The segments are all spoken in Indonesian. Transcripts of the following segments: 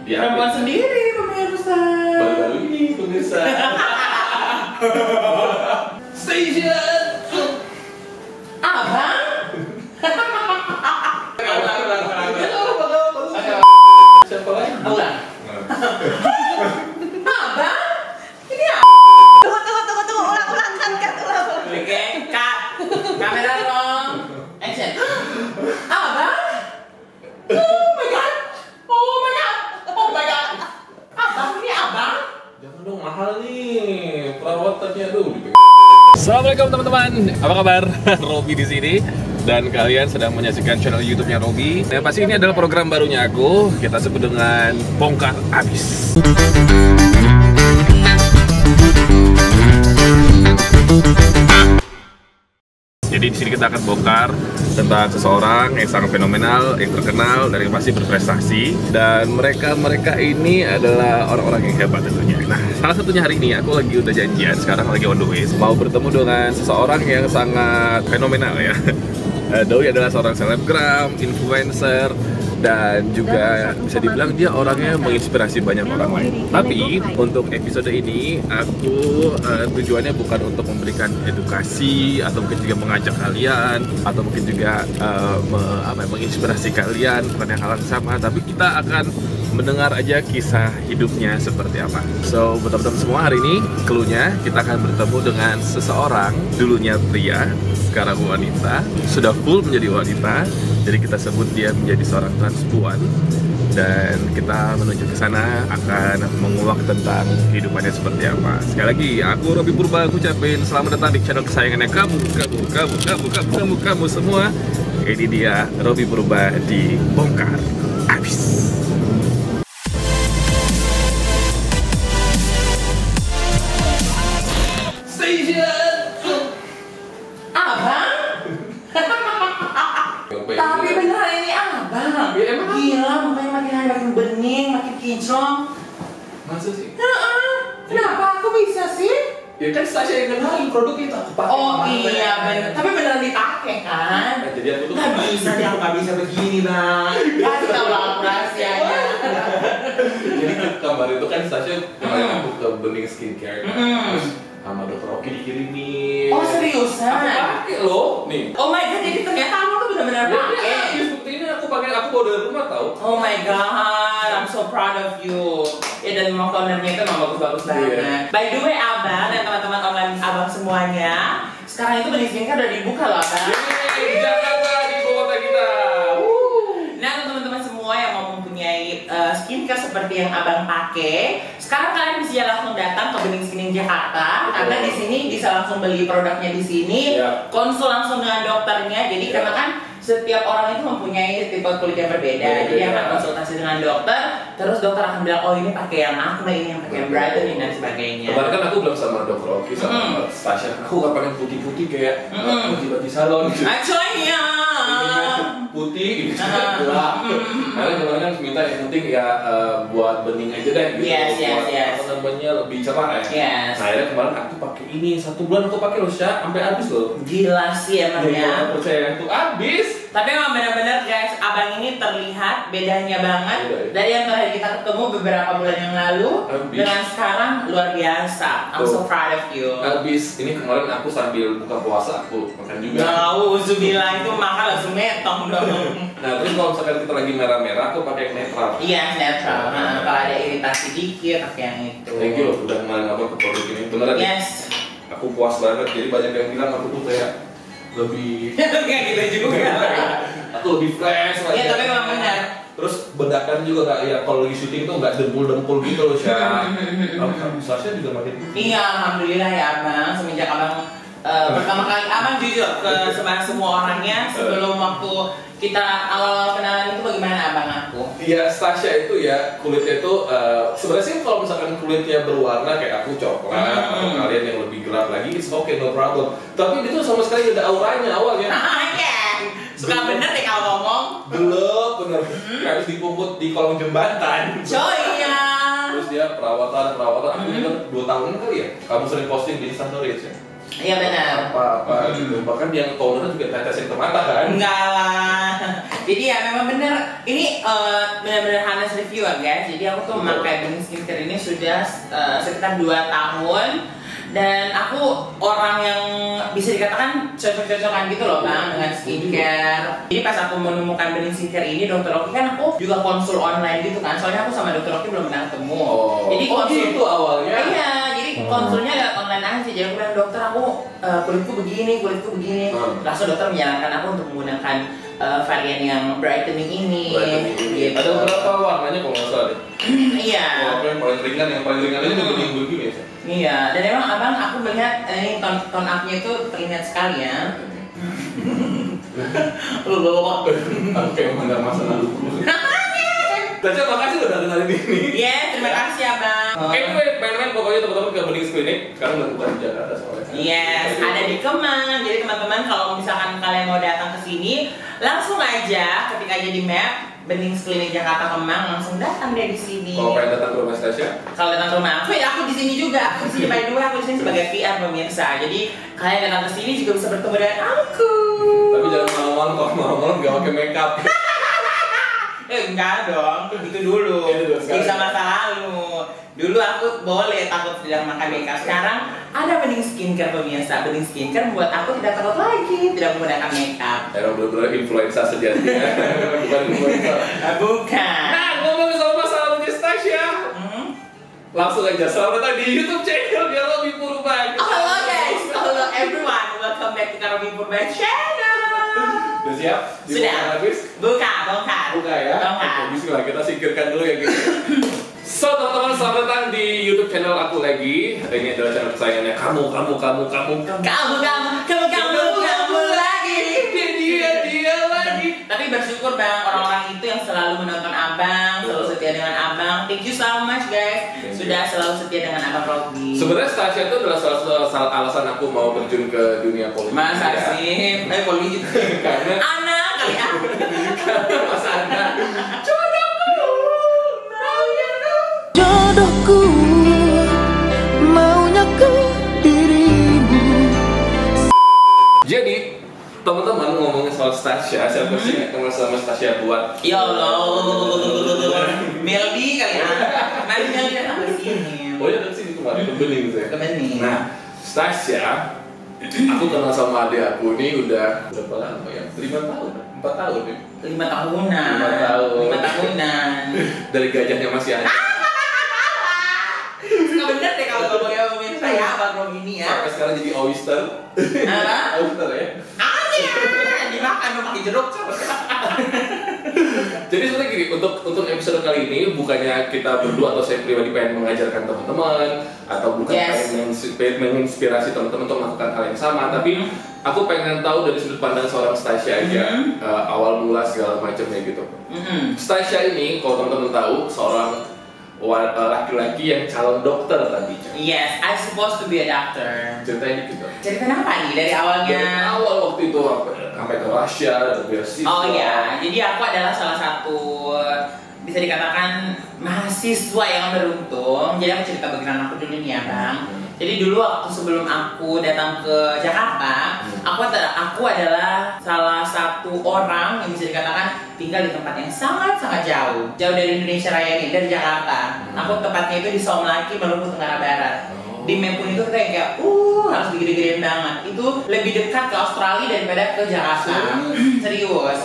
Perempuan sendiri pemirsa. Baru-baru ini pemirsa. Station. Abang? Siapa lagi? Ulang. Abang? Ini Tunggu, ulang, cut. Oke, cut. Kamera roll. Action. Abang? Oh my god. Abang, ini abang? Jangan dong, mahal nih perawatannya dulu. Assalamualaikum teman-teman, apa kabar? Robi di sini dan kalian sedang menyaksikan channel YouTube-nya Robi. Yang pasti ini adalah program barunya aku. Kita sebut dengan Bongkar Abis. Jadi di sini kita akan bongkar tentang seseorang yang sangat fenomenal, yang terkenal, dan yang pasti berprestasi. Dan mereka ini adalah orang-orang yang hebat tentunya. Nah, salah satunya hari ini aku lagi udah janjian, sekarang lagi on the way, mau bertemu dengan seseorang yang sangat fenomenal ya. Doi adalah seorang selebgram, influencer, dan juga bisa dibilang dia orangnya menginspirasi banyak orang lain. Tapi untuk episode ini aku tujuannya bukan untuk memberikan edukasi atau mungkin juga mengajak kalian atau mungkin juga menginspirasi kalian, bukan yang hal yang sama, tapi kita akan mendengar aja kisah hidupnya seperti apa. So buat teman-teman semua, hari ini clue-nya kita akan bertemu dengan seseorang, dulunya pria, sekarang wanita, sudah full menjadi wanita. Jadi kita sebut dia menjadi seorang transpuan, dan kita menuju ke sana akan menguak tentang kehidupannya seperti apa. Sekali lagi, aku Robi Purba ucapin selamat datang di channel kesayangannya kamu semua. Ini dia Robi Purba di Bongkar Abis. Tapi beneran ini abang. Ya, emang gila, makanya makin hari makin bening, makin kinclong. Masa sih? Kenapa aku bisa sih? Ya kan Sasha yang kenalin produk itu aku pakai. Oh kemana-mana. iya bener, tapi beneran dipakai kan? Nah, jadi aku tuh Nggak bisa deh, aku nggak bisa begini bang. Kasih tau lah rahasianya. Jadi gambar itu kan Sasha kemarin aku ke Bening Skincare kan. Terus sama Dr. Oki dikirimin. Oh seriusan? Aku pakai loh, nih. Oh my god, jadi ternyata kamu tuh benar-benar pakai. Ya, seperti ini aku pakai, aku bawa dari rumah tau. Oh my god, I'm so proud of you. Ya dan memang tonernya itu memang bagus-bagus banget. By the way abang dan teman-teman online abang semuanya, sekarang itu Bening Skincare udah dibuka loh abang. Yeay, Jakarta di kota kita. Nah teman-teman semua yang mau mempunyai skincare seperti yang abang pakai, sekarang kalian bisa langsung datang ke Bening Skincare Jakarta. Karena di sini bisa langsung beli produknya di sini, konsul langsung dengan dokternya. Jadi karena kan setiap orang itu mempunyai tipe kulit yang berbeda, jadi akan konsultasi dengan dokter, terus dokter akan bilang, oh ini pakai yang acne, ini yang pakai yang brightening dan sebagainya. Kemarin kan aku bilang sama Dr. Oki sama Sasha, aku gak pengen putih-putih kayak di salon gitu. Actually ya. Putih gitu, gelap. Karena kemarin kan minta yang penting ya buat bening aja deh gitu. Yes. Apa namanya lebih cerah ya. Yes. Nah, akhirnya kemarin aku pakai ini 1 bulan aku pakai loh Syah, sampai habis loh. Gila sih emang ya. Percaya itu habis. Tapi emang benar-benar guys, abang ini terlihat bedanya banget dari yang terakhir kita ketemu beberapa bulan yang lalu dengan sekarang luar biasa. I'm so proud of you. Habis ini kemarin aku sambil buka puasa aku makan juga. Nauzubillah, itu makan langsung metong dong. Nah terus kalau misalkan kita lagi merah-merah aku pakai yang netral. Iya netral. Nah, kalau ada iritasi dikit pakai yang itu. Thank you loh udah kemarin apa ke produk ini beneran. Yes. Aku puas banget, jadi banyak yang bilang aku tuh kayak lebih Kayak gitu juga. aku lebih fresh Iya tapi memang benar. Terus bedakan juga nggak ya kalau lagi syuting tuh nggak dempul-dempul gitu loh Syah. Sasha juga makin putih. Iya alhamdulillah ya abang, semenjak abang pertama kali abang jujur ke semua orangnya sebelum waktu kita awal kenalan itu bagaimana abang aku? Iya, Sasha itu ya kulitnya itu sebenarnya sih kalau misalkan kulitnya berwarna kayak aku coklat atau kalian yang lebih gelap lagi, it's okay, no problem. Tapi itu sama sekali ada auranya awalnya. Suka bener deh kalau ngomong. Gelap bener, harus dipuput di kolong jembatan. Coy ya. Terus dia perawatan. Aku juga 2 tahunan kali ya. Kamu sering posting di Instastory ya? Iya benar. Apa gitu. Bahkan yang toner juga tetesin ke mata kan. Enggak lah. Jadi ya memang benar. Ini benar-benar honest review ya guys. Jadi aku tuh memakai Bening Skincare ini sudah sekitar 2 tahun. Dan aku orang yang bisa dikatakan cocok-cocokan gitu loh bang dengan skincare. Jadi pas aku menemukan Bening Skincare ini, Dr. Oki kan aku juga konsul online gitu kan. Soalnya aku sama Dr. Oki belum pernah ketemu. Jadi konsul itu awalnya. Iya, jadi konsulnya lewat online aja. Jadi aku bilang dokter aku kulitku begini. Langsung dokter menyarankan aku untuk menggunakan varian yang brightening ini. Gitu. Ada beberapa warnanya kalau nggak salah deh. Iya. Kalau yang paling ringan aja juga bening ya. Iya, dan emang abang aku melihat ini tone up-nya itu terlihat sekali ya. Oke, nggak masalah dulu. Tasya, makasih udah kenalin ini. Iya, terima kasih abang. Anyway, main-main pokoknya teman-teman ke Bening Clinic. Sekarang udah bukan di Jakarta soalnya. Yes, ada di Kemang. Jadi teman-teman kalau misalkan kalian mau datang ke sini, langsung aja ketik aja di map Bening Clinic Jakarta Kemang, langsung datang deh di sini. Kalau pengen datang ke rumah Tasya? Kalau datang ke rumah aku di sini juga. Aku di sini by the way, aku di sini sebagai PR pemirsa. Jadi kalian datang ke sini juga bisa bertemu dengan aku. Tapi jangan malam-malam, kalau malam-malam gak pakai makeup. Enggak dong, itu dulu. Bisa masa lalu. Dulu aku boleh takut tidak memakai makeup. Sekarang ada Bening Skincare pemirsa. Bening Skincare membuat aku tidak takut lagi tidak menggunakan makeup. Era bener-bener influencer sejati ya. Bukan influencer. Bukan. Nah, ngomongin soal masalah Miss Tasya. Langsung aja selamat datang di YouTube channel Karomi Purba. Hello guys, hello everyone. Welcome back to Karomi Purba channel. Udah siap? Sudah. Habis? Buka ya? Oke, bismillah, kita singkirkan dulu ya gitu. So teman-teman, selamat datang di YouTube channel aku lagi. Ini adalah channel kesayangannya kamu lagi. Dia lagi. Tapi bersyukur bang, orang-orang itu yang selalu menonton abang, selalu setia dengan abang. Thank you so much guys, sudah selalu setia dengan abang Robi. Sebenarnya Tasya itu adalah salah satu alasan aku mau terjun ke dunia politik. Masa sih? Politik. Karena anak kali ya. Mas Ana. Jodohku maunya ke dirimu. Jadi teman-teman ngomongin soal Tasya, siapa sih yang kenal sama Tasya buat? Ya Allah, Meldi kali ya. Mari Meldi datang ke sini. Oh ya dari sini kemarin ke Bening saya. Ke Bening. Nah, Tasya, aku kenal sama adik aku ini udah berapa lama ya? 5 tahun, 4 tahun ya? 5 tahunan. 5 tahunan. Dari gajahnya masih ada. Suka bener deh kalau ngomongnya pemirsa ya abang Robi ini ya. Sampai sekarang jadi oyster. Apa? Oyster ya. Dimakan dong pakai jeruk. Jadi sebenarnya gini, untuk episode kali ini bukannya kita berdua atau saya pribadi pengen mengajarkan teman-teman atau bukan pengen menginspirasi teman-teman untuk melakukan hal yang sama, tapi aku pengen tahu dari sudut pandang seorang Tasya aja awal mula segala macamnya gitu. Tasya ini kalau teman-teman tahu seorang laki-laki yang calon dokter tadinya. Yes, I supposed to be a doctor. Ceritanya gitu. Cerita apa nih dari awalnya? Dari awal waktu itu sampai ke Russia dan beasiswa. Oh iya, jadi aku adalah salah satu bisa dikatakan mahasiswa yang beruntung. Jadi aku cerita background aku dulu nih ya bang. Jadi dulu waktu sebelum aku datang ke Jakarta, aku adalah salah satu orang yang bisa dikatakan tinggal di tempat yang sangat-sangat jauh dari Indonesia Raya ini, dari Jakarta. Aku tepatnya itu di Somlaki, Maluku Tenggara Barat. Di map pun itu kayak harus digede-gedein banget. Itu lebih dekat ke Australia daripada ke Jakarta. Serius.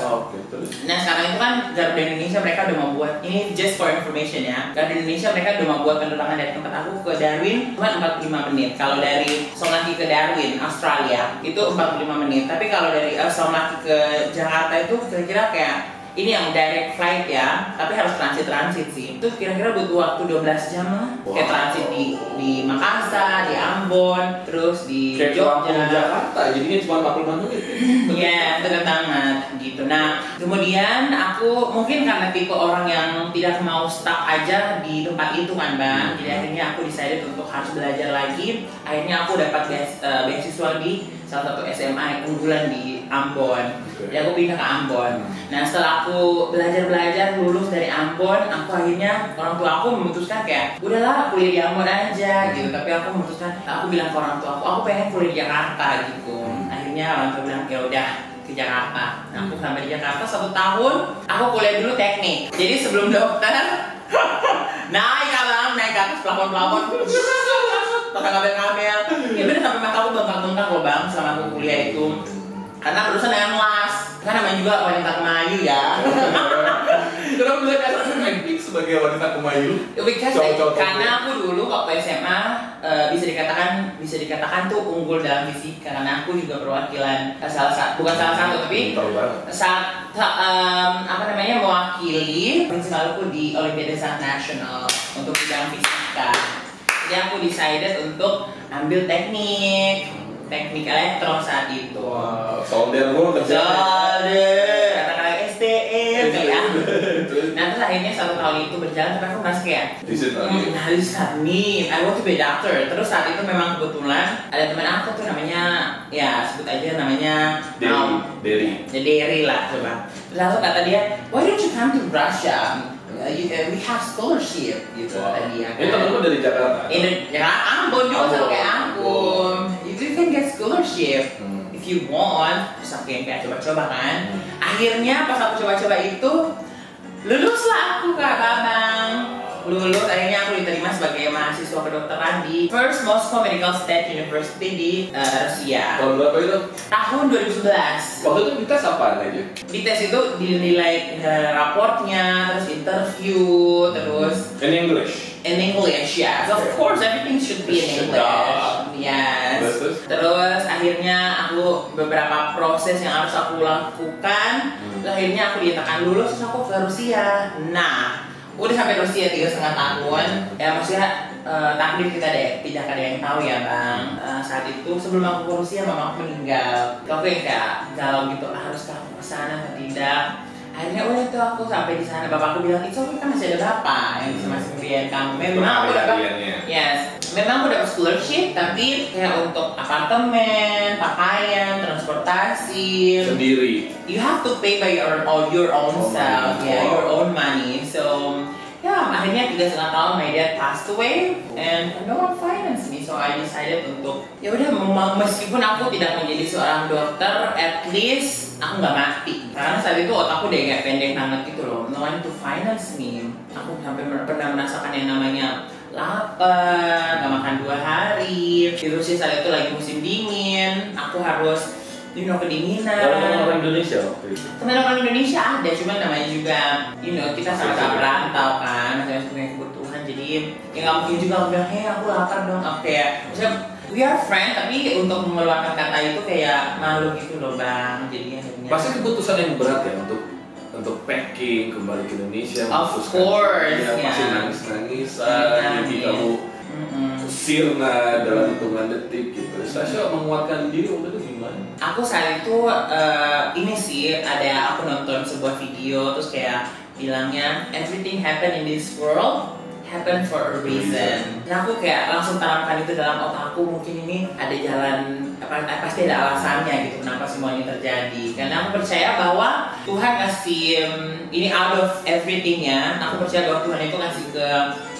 Nah sekarang itu kan Garuda Indonesia mereka udah membuat, ini just for information ya, Garuda Indonesia mereka udah membuat penerbangan dari tempat aku ke Darwin cuma 45 menit. Kalau dari Somlaki ke Darwin, Australia itu 45 menit. Tapi kalau dari Somlaki ke Jakarta itu kira-kira kayak ini yang direct flight ya, tapi harus transit sih. Itu kira-kira butuh waktu 12 jam lah. Kayak transit di Makassar, di Ambon, terus di Jogja. Jakarta, jadinya cuma 45 menit. Iya, dekat banget gitu. Nah, kemudian aku mungkin karena tipe orang yang tidak mau stuck aja di tempat itu kan bang. Jadi akhirnya aku decided untuk harus belajar lagi. Akhirnya aku dapat beasiswa di salah satu SMA unggulan di Ambon. Jadi aku pindah ke Ambon. Nah setelah aku belajar lulus dari Ambon, aku akhirnya orang tua aku memutuskan kayak udahlah kuliah di Ambon aja gitu. Tapi aku memutuskan, aku bilang ke orang tua aku pengen kuliah di Jakarta gitu. Akhirnya orang tua bilang ya udah ke Jakarta. Nah aku sampai di Jakarta 1 tahun, aku kuliah dulu teknik. Jadi sebelum dokter naik ke atas plafon pakai kabel-kabel. Ya bener sampai mata aku bengkak-bengkak loh bang selama aku kuliah itu. Karena berurusan dengan las. Kan namanya juga wanita kemayu ya. Kenapa bisa kasar teknik sebagai wanita kemayu? Karena aku dulu waktu SMA bisa dikatakan tuh unggul dalam fisika. Karena aku juga perwakilan bukan salah satu tapi mewakili prinsipalku di Olimpiade Nasional untuk bidang fisika. Jadi aku decided untuk ambil teknik elektro saat itu. Wow, solder gue kerja. Solder, kata-kata STM ya. Nah terus akhirnya 1 tahun itu berjalan, tapi aku merasa kayak this is not me, I want to be a doctor. Terus saat itu memang kebetulan ada teman aku tuh namanya, ya sebut aja namanya Derry lah coba. Lalu kata dia, why don't you come to Russia? We have scholarship gitu kata dia. Ini temen-temen dari Jakarta? Ambon juga sama kayak Ambon. You can get scholarship if you want. Terus aku yang kayak coba-coba kan. Akhirnya pas aku coba-coba itu luluslah aku Kak Babang. Lulus akhirnya aku diterima sebagai mahasiswa kedokteran di First Moscow Medical State University di Rusia. Tahun berapa itu? Tahun 2011. Waktu itu dites apaan aja? Di tes itu dinilai raportnya, terus interview, terus In English? In English, yes. Of course, everything should be in English. Yes. Terus akhirnya aku beberapa proses yang harus aku lakukan. Akhirnya aku dinyatakan lulus, terus aku ke Rusia. Nah, udah sampai Rusia 3,5 tahun. Ya maksudnya takdir kita deh, tidak ada yang tahu ya bang. Saat itu sebelum aku ke Rusia, mama aku meninggal. Aku yang kayak galau gitu, haruskah aku kesana atau tidak? Akhirnya udah tuh aku sampai di sana, bapakku bilang itu kan masih ada bapak yang bisa masih memberikan kamu. Memang aku dapat, memang aku dapat scholarship, tapi kayak untuk apartemen, pakaian, transportasi sendiri. You have to pay by your own self, your own money. So akhirnya 3,5 tahun my dad passed away and no one financed me, so I decided untuk ya udah meskipun aku tidak menjadi seorang dokter, at least aku nggak mati. Karena saat itu otakku udah kayak pendek banget gitu loh, no one to finance me. Aku sampai pernah merasakan yang namanya lapar, nggak makan 2 hari. Di Rusia saat itu lagi musim dingin, aku harus kedinginan. Orang Indonesia waktu itu? Teman-teman Indonesia ada, cuman namanya juga kita sama-sama perantau kan, masing-masing punya kebutuhan. Jadi ya nggak mungkin juga aku bilang, hey aku lapar dong. Maksudnya we are friends, tapi untuk mengeluarkan kata itu kayak malu gitu loh bang. Jadi akhirnya pasti keputusan yang berat ya untuk packing kembali ke Indonesia. Of course, pasti nangis-nangisan. Jadi kamu sirna dalam hitungan detik gitu. Sasha menguatkan diri waktu itu gimana? Aku saat itu ini sih aku nonton sebuah video terus kayak bilangnya everything happen in this world happen for a reason. Nah aku kayak langsung tanamkan itu dalam otakku, mungkin ini ada jalan pasti ada alasannya gitu kenapa semua ini terjadi. Karena aku percaya bahwa Tuhan ngasih ini out of everything-nya. Aku percaya bahwa Tuhan itu ngasih ke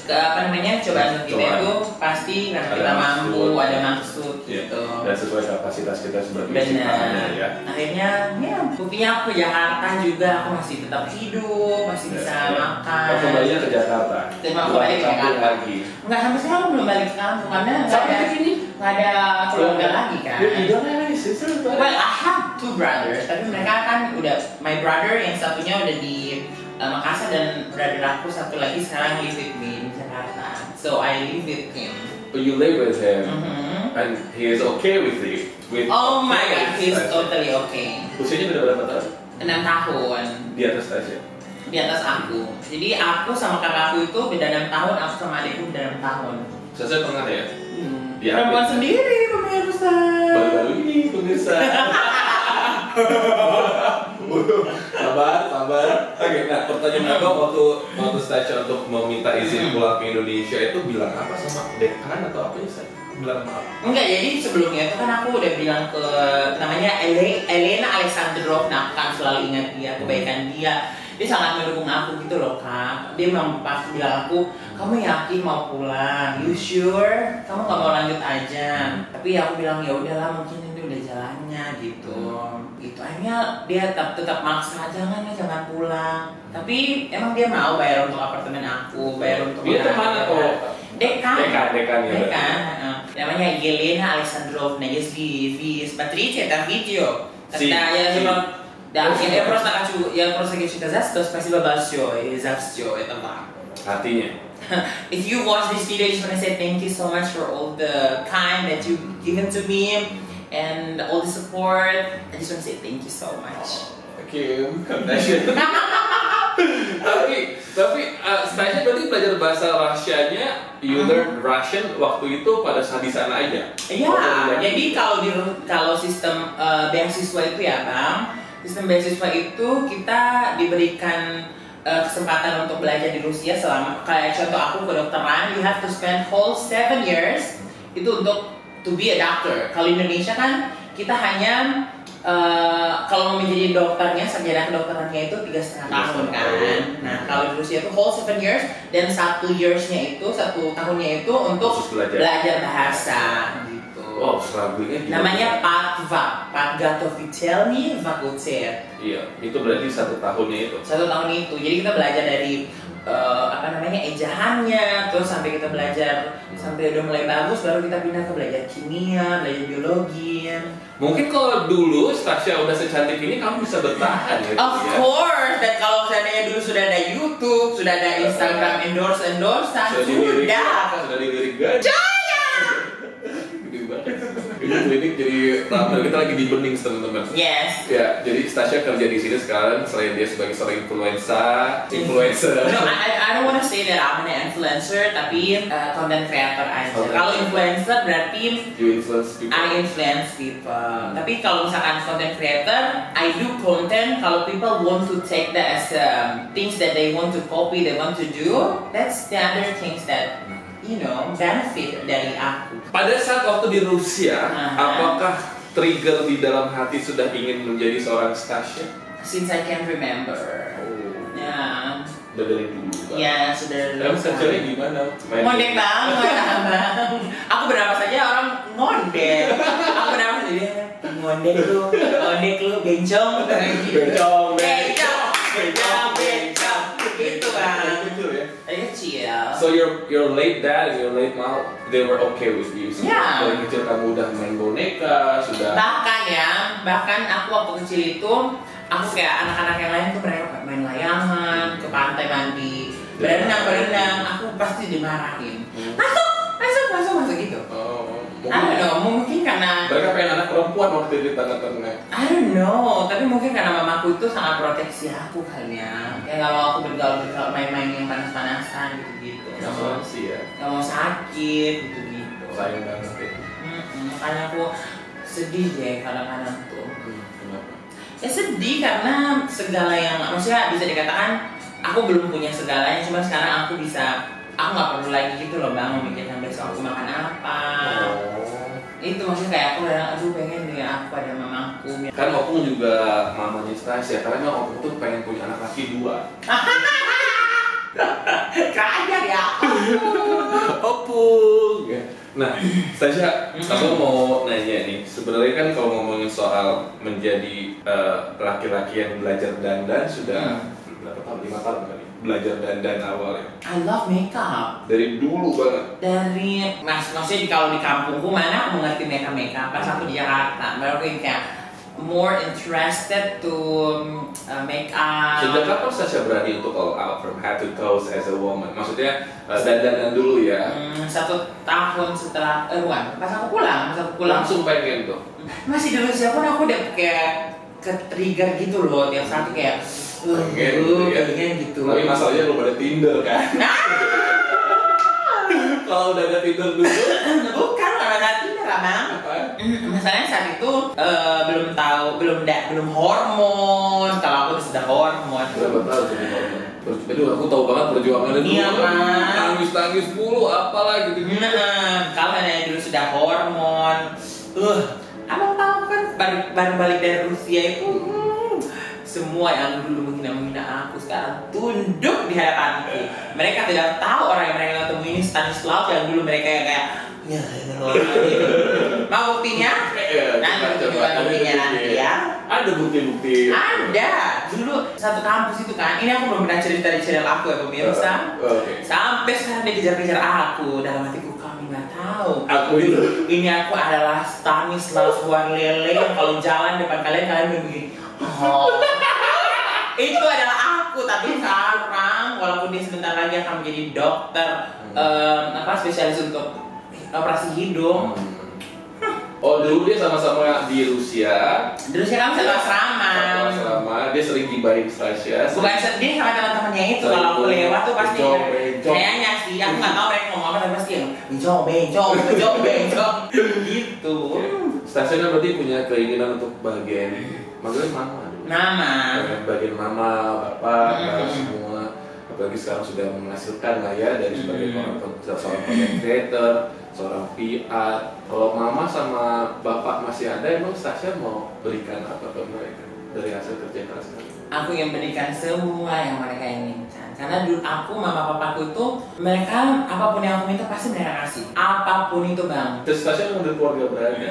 cobaan kita itu pasti karena kita mampu, ada maksud gitu. Dan sesuai kapasitas kita sebagai ciptaannya ya. Akhirnya buktinya aku ke Jakarta juga, aku masih tetap hidup, masih bisa makan. Kau kembalinya ke Jakarta? Kembali ke Jakarta lagi? Enggak, sampai sekarang belum balik ke kampung karena nggak ada keluarga lagi kan. Well, I have 2 brothers, tapi mereka kan udah, my brother yang satunya udah di Makassar dan brother aku satu lagi sekarang live with me di Jakarta. So I live with him. But you live with him, and he is okay with you? Oh my God, he's totally okay. Usianya udah berapa tahun? 6 tahun. Di atas Tasya? Di atas aku. Jadi aku sama kakakku itu beda 6 tahun, aku sama adikku beda 6 tahun. Saya tengah ya? Perempuan sendiri pemirsa. Baru-baru ini pemirsa. Sabar. Oke, nah pertanyaan aku waktu Stasha untuk meminta izin pulang ke Indonesia itu bilang apa sama dekan atau apa ya? Bulan Maret. Enggak, jadi sebelumnya itu kan aku udah bilang ke namanya Elena Alexandrovna, aku kan selalu ingat dia, kebaikan dia. Dia sangat mendukung aku gitu loh kak. Dia memang pas bilang aku, kamu yakin mau pulang? You sure? Kamu nggak mau lanjut aja? Tapi aku bilang ya udahlah, mungkin ini udah jalannya gitu. Gitu akhirnya dia tetap maksa jangan pulang. Tapi emang dia mau bayar untuk apartemen aku, bayar untuk Dia kemana kok? Dekan Ya. Dekan. Намanya Елена Александровна, если вы смотрите это видео, тогда я просто хочу сказать, что спасибо большое за все это вам. Artinya? If you watch this video, I just want to say thank you so much for all the time that you've given to me and all the support. I just want to say thank you so much. Oke, tapi Stasha berarti belajar bahasa Russianya, you learn Russian waktu itu pada saat di sana aja. Iya, jadi kalau sistem beasiswa itu ya bang, sistem beasiswa itu kita diberikan kesempatan untuk belajar di Rusia selama, kayak contoh aku kedokteran, you have to spend whole 7 years itu untuk to be a doctor. Kalau Indonesia kan kita hanya kalau mau menjadi dokternya, sarjana kedokterannya itu 3,5 tahun kan. Nah kalau di Rusia itu whole 7 years dan 1 tahunnya itu untuk belajar bahasa gitu. Oh, struggle-nya namanya Подготовительный fakultet. Iya, itu berarti 1 tahunnya itu. 1 tahun itu, jadi kita belajar dari ejaannya, terus sampai kita belajar sampai udah mulai bagus, baru kita pindah ke belajar kimia, belajar biologi. Mungkin kalau dulu Stasha udah secantik ini, kamu bisa bertahan ya. Of course, dan kalau seandainya dulu sudah ada YouTube, sudah ada Instagram endorsean, sudah dilirik gaji. Gede banget. Ini klinik jadi ramai, kita lagi di Bening teman-teman. Yes. Ya, jadi Stasha kerja di sini sekarang selain dia sebagai seorang influencer. No, I don't want to say that I'm an influencer, tapi content creator aja. Kalau influencer berarti You influence people. I influence people. Tapi kalau misalkan content creator, I do content. Kalau people want to take that as things that they want to copy, they want to do, that's the other things that benefit dari aku. Pada saat waktu di Rusia, apakah trigger di dalam hati sudah ingin menjadi seorang Stasha? Since I can remember. Ya. Udah dari dulu. Ya, sudah. Kamu Stashanya gimana? Ngondek banget, abang. Aku berapa saja orang ngondek. Aku berapa saja ngondek lu, bencong. Gitu bang. Dari kecil. So your late dad and your late mom, they were okay with you. Yeah. Dari kecil kamu udah main boneka, sudah. Bahkan aku waktu kecil itu, aku kayak anak-anak yang lain tuh mereka main layangan, ke pantai mandi, berenang, aku pasti dimarahin. Masuk gitu. I don't know, mungkin karena mereka pengen anak perempuan waktu itu di tengah-tengah. I don't know, tapi mungkin karena mamaku itu sangat proteksi aku kali ya. Kayak kalau aku bergaul main-main yang panas-panasan gitu-gitu. Gak mau sih ya. Gak mau sakit gitu-gitu. Sayang banget ya. Makanya aku sedih deh kadang-kadang tuh. Kenapa? Ya sedih karena segala yang, maksudnya bisa dikatakan aku belum punya segalanya, cuma sekarang aku nggak perlu lagi gitu loh bang, memikirkan besok aku makan apa. Itu maksudnya kayak aku aduh pengen deh aku ada mamaku. Kan Opung juga mamanya Stasha, karena memang Opung tuh pengen punya anak laki 2. Kaya ya. Opung. Nah, Stasha, aku mau nanya nih. Sebenarnya kan kalau ngomongin soal menjadi laki-laki yang belajar dandan sudah berapa tahun? 5 tahun kali. Belajar dandan awalnya. I love makeup. Dari dulu banget. Maksudnya kalau di kampungku mana aku mengerti makeup. Pas aku di Jakarta, baru aku kayak more interested to make up. Sejak kapan Stasha berani untuk all out from head to toes as a woman? Maksudnya dandanan dulu ya? 1 tahun setelah pas aku pulang. Langsung pengen tuh? Masih di Rusia pun aku udah kayak ke-trigger gitu loh, tiap saat kayak pengen gitu. Tapi masalahnya belum ada Tinder kan? Kalau udah ada Tinder dulu? Bukan, kalau ada Tinder abang. Masalahnya saat itu belum hormon. Kalau aku sudah hormon. Berapa tahun jadi hormon? Aduh, aku tahu banget perjuangannya dulu. Iya, Mas. Nangis nangis mulu, apalah gitu. Kalau nenek dulu sudah hormon, abang tahu kan baru balik dari Rusia itu, semua yang dulu menghina aku sekarang tunduk di hadapanku. Mereka tidak tahu orang yang mereka ketemu ini Stanislav yang dulu mereka kayak ya, mau buktinya? Nanti coba buktinya nanti ya. Ada bukti-bukti. Ada. Dulu satu kampus itu kan. Ini aku belum pernah cerita di channel aku ya pemirsa. Sampai sekarang dia kejar-kejar aku. Dalam hatiku kami nggak tahu. Aku itu. Ini aku adalah Stanislav Warlele yang kalau jalan depan kalian begini. Oh. Itu adalah aku. Tapi sekarang walaupun dia sebentar lagi akan menjadi dokter spesialis untuk operasi hidung. Oh, dulu dia sama-sama di Rusia. Di Rusia kami satu asrama. Dia sering gibahin Stasia. Bukan sedih sama teman-temannya itu. Kalau aku lewat tuh pasti kayaknya sih. Aku nggak tahu mereka ngomong apa tapi pasti yang bencong gitu. Stasia kan berarti punya keinginan untuk bagian mama dulu. Bagian mama, bapak, semua. Apalagi sekarang sudah menghasilkan lah ya dari sebagai seorang content creator, seorang PR. Kalau mama sama bapak masih ada, emang Stasia mau berikan apa ke mereka dari hasil kerja keras kalian? Aku yang berikan semua yang mereka inginkan. Karena dulu aku, mama papaku itu, mereka apapun yang aku minta pasti mereka kasih. Apapun itu bang. Terus Stasia mau dari keluarga berada?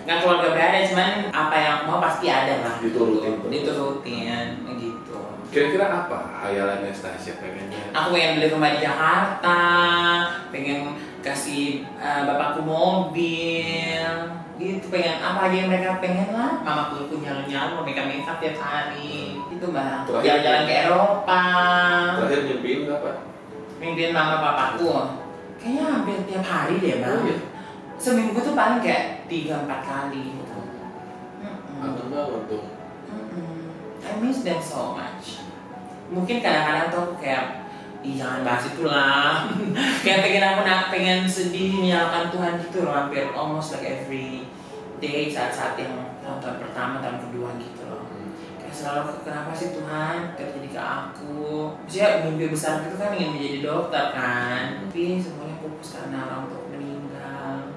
Nggak keluarga berada, cuman apa yang mau pasti ada lah. Diturutin gitu. Kira-kira apa hayalannya Stasia pengennya? Aku pengen beli rumah di Jakarta, pengen kasih bapakku mobil, gitu. Pengen apa aja yang mereka pengen lah. Mamaku nyalon-nyalon, mereka minta tiap hari. Itu bang. Jalan-jalan ke Eropa. Terakhir nyimpiin kapan? Mimpiin mama papaku. Kayaknya hampir tiap hari deh bang. Seminggu tuh paling kayak 3-4 kali gitu. Kangen banget tuh. I miss them so much. Mungkin kadang-kadang tuh aku kayak jangan bahas itu lah. Kayak pengen sedih menyalahkan Tuhan gitu loh, hampir almost like every day saat-saat yang tahun pertama, tahun kedua gitu loh. Kayak selalu kenapa sih Tuhan terjadi ke aku? Maksudnya mimpi besar itu kan ingin menjadi dokter kan, tapi semuanya fokus karena orang untuk meninggal.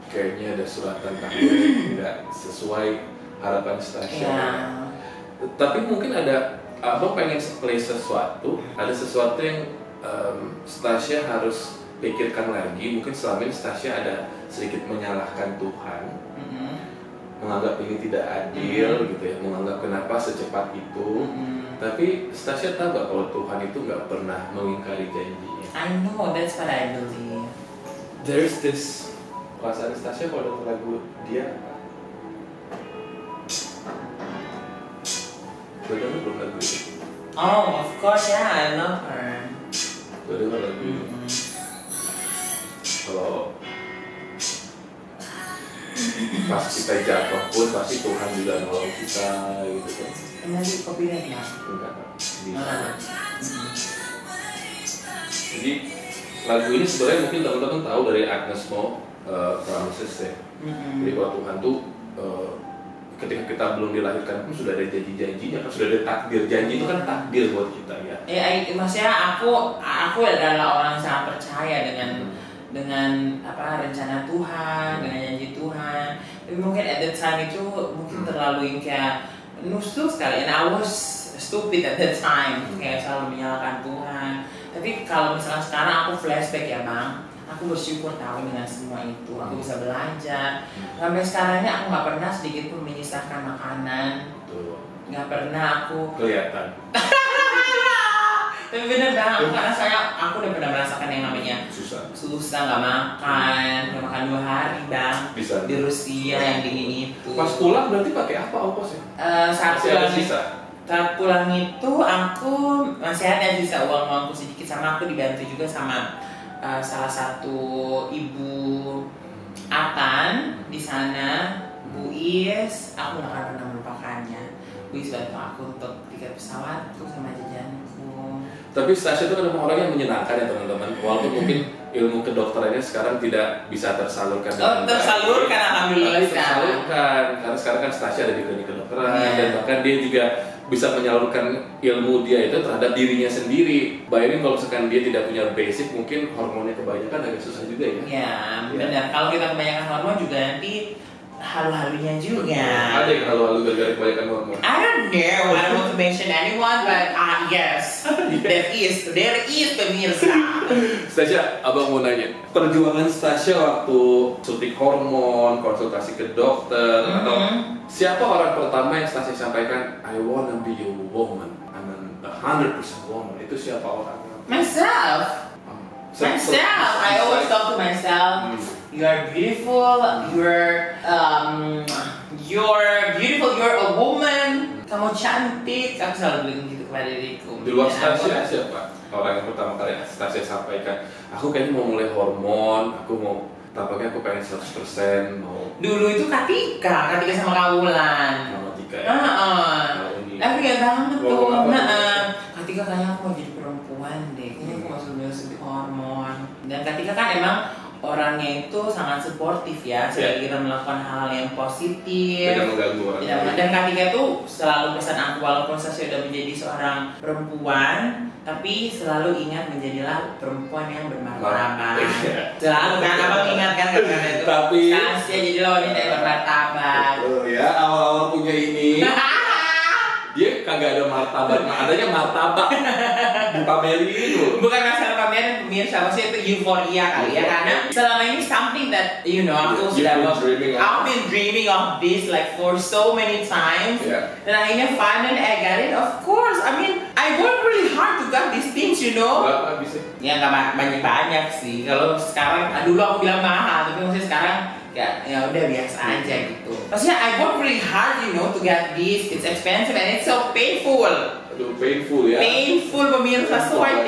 Kayaknya ada suratan takdir yang tidak sesuai harapan Stasia. Tapi mungkin ada abang pengen play sesuatu, ada sesuatu yang Stasia harus pikirkan lagi. Mungkin selama ini Stasia ada sedikit menyalahkan Tuhan, menganggap ini tidak adil gitu ya, menganggap kenapa secepat itu. Tapi Stasia tahu gak kalau Tuhan itu nggak pernah mengingkari janjinya? I know, that's what I believe. There's this perasaan Stasia kalau denger lagu dia. Udah belum lagu itu? Oh, of course, yeah, I love her. Udah lagu itu? Kalau pas kita jatuh pun pasti Tuhan juga nolong kita gitu kan. Nanti kopinya ya? Enggak, bisa. Jadi lagu ini sebenarnya mungkin teman-teman tahu dari Agnes Mo, Promises ya. Jadi kalau Tuhan tuh ketika kita belum dilahirkan pun sudah ada janji-janjinya kan, sudah ada takdir. Janji itu kan takdir buat kita ya. Maksudnya aku adalah orang yang sangat percaya dengan rencana Tuhan, dengan janji Tuhan. Tapi mungkin at that time itu mungkin terlalu yang kayak nusuk sekali. And I was stupid at that time, kayak selalu menyalahkan Tuhan. Tapi kalau misalnya sekarang aku flashback ya bang, aku bersyukur tahu dengan semua itu. Aku bisa belajar. Sampai sekarang ini aku nggak pernah sedikit pun menyisahkan makanan. Nggak pernah aku. Kelihatan. Tapi bener bang, karena aku udah pernah merasakan yang namanya susah nggak makan 2 hari bang. Bisa. Di Rusia yang dingin itu. Pas pulang berarti pakai apa ongkosnya? Saat pulang itu aku masih ada sisa uangku sedikit, sama aku dibantu juga sama salah satu ibu Atan di sana, Bu Is. Aku nggak akan pernah melupakannya. Bu Is bantu aku untuk tiket pesawatku sama jajanku. Tapi Stasia itu kan orang yang menyenangkan ya teman-teman. Walaupun mungkin ilmu kedokterannya sekarang tidak bisa tersalurkan. Tersalurkan alhamdulillah. Tersalurkan karena sekarang kan Stasia ada di klinik kedokteran dan bahkan dia juga bisa menyalurkan ilmu dia itu terhadap dirinya sendiri. Bayangin kalau misalkan dia tidak punya basic, mungkin hormonnya kebanyakan agak susah juga ya. Ya, benar. Kalau kita kebanyakan hormon juga nanti halu-halunya juga. Ada yang halu-halu gara-gara kebanyakan hormon. I don't know. I don't want to mention anyone, but yes, there is pemirsa. Stasya, abang mau nanya, perjuangan Stasya waktu suntik hormon, konsultasi ke dokter, atau siapa orang pertama yang Stasya sampaikan, I wanna be a woman, I'm 100% woman, itu siapa orangnya? Myself. I always talk to myself. You are beautiful. You're beautiful. You're a woman. Kamu cantik. Aku selalu bilang gitu kepada diriku. Di luar Stasya siapa orang yang pertama kali Stasya sampaikan, aku kayaknya mau mulai hormon, aku mau tampaknya aku pengen 100% mau. Dulu itu Katika sama Kaulan. Sama Tika ya. Aku ingat banget tuh. Katika kayaknya aku mau jadi perempuan deh. Kayaknya aku masuk suntik hormon. Dan Katika kan emang orangnya itu sangat suportif ya, sehingga kita melakukan hal yang positif. Tidak mengganggu orang. Dan Katika itu selalu pesan aku, walaupun saya sudah menjadi seorang perempuan, tapi selalu ingat menjadilah perempuan yang bermartabat. Selalu kan abang ingatkan karena itu. Tapi Stasya jadilah wanita yang bermartabat. Ya, awal-awal punya ini dia kagak ada martabat, adanya martabak dipamerin dulu. Bukan masalah pamerin pemirsa, maksudnya itu euforia kali ya, karena selama ini something that aku I've been dreaming of this like for so many times. Dan akhirnya finally I got it. Of course, I mean I work really hard to get these things, Berapa bisa? Ya nggak banyak sih. Kalau sekarang, dulu aku bilang mahal, tapi maksudnya sekarang ya udah biasa aja gitu. Maksudnya I work really hard, to get this. It's expensive and it's so painful. Aduh, painful ya. Painful pemirsa. So I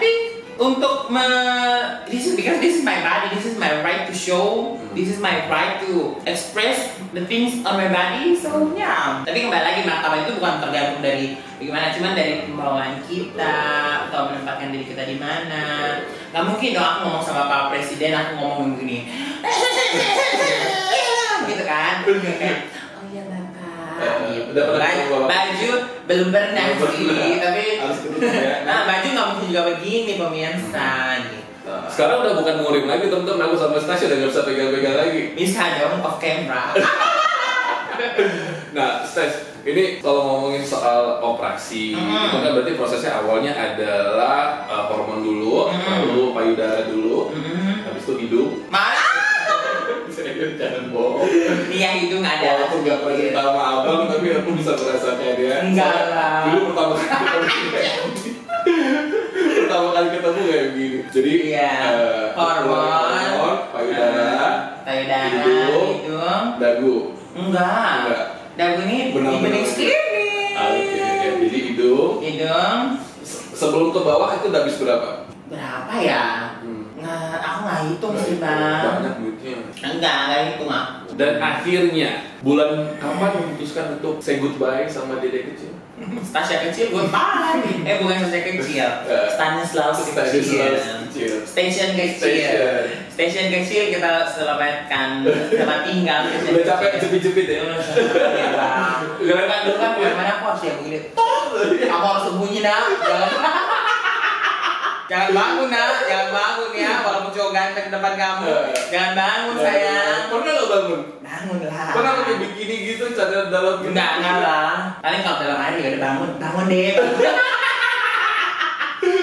think untuk because this is my body, this is my right to show, this is my right to express the things on my body. So yeah. Tapi kembali lagi, martabat itu bukan tergantung dari bagaimana, cuman dari pembawaan kita atau menempatkan diri kita di mana. Gak mungkin dong aku ngomong sama Pak Presiden, aku ngomong begini, gitu kan? Oh iya Bapak. Baju belum pernah sih, tapi baju nggak mungkin juga begini pemirsa. Gitu. Sekarang udah bukan murim lagi teman-teman, aku sama Stasya udah nggak bisa pegang-pegang lagi. Bisa dong off camera. Nah, Stas, ini kalau ngomongin soal operasi, itu kan berarti prosesnya awalnya adalah hormon dulu, lalu payudara dulu, habis itu hidung. Mana? Jangan bohong. Iya, hidung ada. Walaupun nggak pernah cerita sama abang, tapi aku bisa merasakan ya. Enggak lah. Dulu pertama kali ketemu kayak begini. Jadi hormon, payudara, hidung, dagu. Enggak. Dagu ini bening segini. Oke. Jadi hidung. Sebelum ke bawah itu udah habis berapa? Berapa ya? Nah, aku nggak hitung sih bang. Banyak duitnya. Nggak hitung aku. Dan akhirnya bulan kapan memutuskan untuk say goodbye sama dede kecil? Stasya kecil goodbye. Bukan Stasya kecil. Stanislaus kecil. Station kecil kita selamatkan tempat tinggal. Udah capek jepit-jepit ya. Dulu kan kemana-mana aku harus yang begini. Aku harus sembunyi nak. Jangan bangun nak, jangan bangun ya, walaupun cowok ganteng depan kamu. Jangan bangun sayang. Pernah lo bangun? Bangun lah. Pernah pakai bikini gitu, cadar dalam gitu? Enggak lah. Paling kalau dalam air ya udah bangun deh.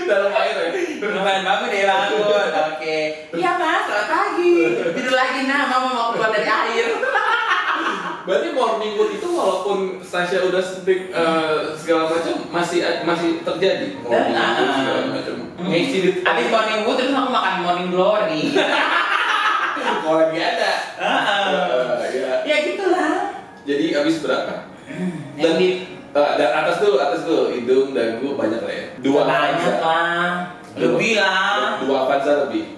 Dalam air ya? Bangun deh, bangun. Oke. Iya mas, selamat pagi. Tidur lagi nah, mama mau keluar dari air. Berarti morning wood itu walaupun Stasya udah suntik segala macam masih terjadi. Morning wood segala macam. Abis morning wood terus aku makan morning glory. Kalau lagi ada. Ya gitulah. Jadi abis berapa? Dan atas dulu hidung dagu banyak lah ya. Banyak lah. Lebih lah. 2 Avanza lebih.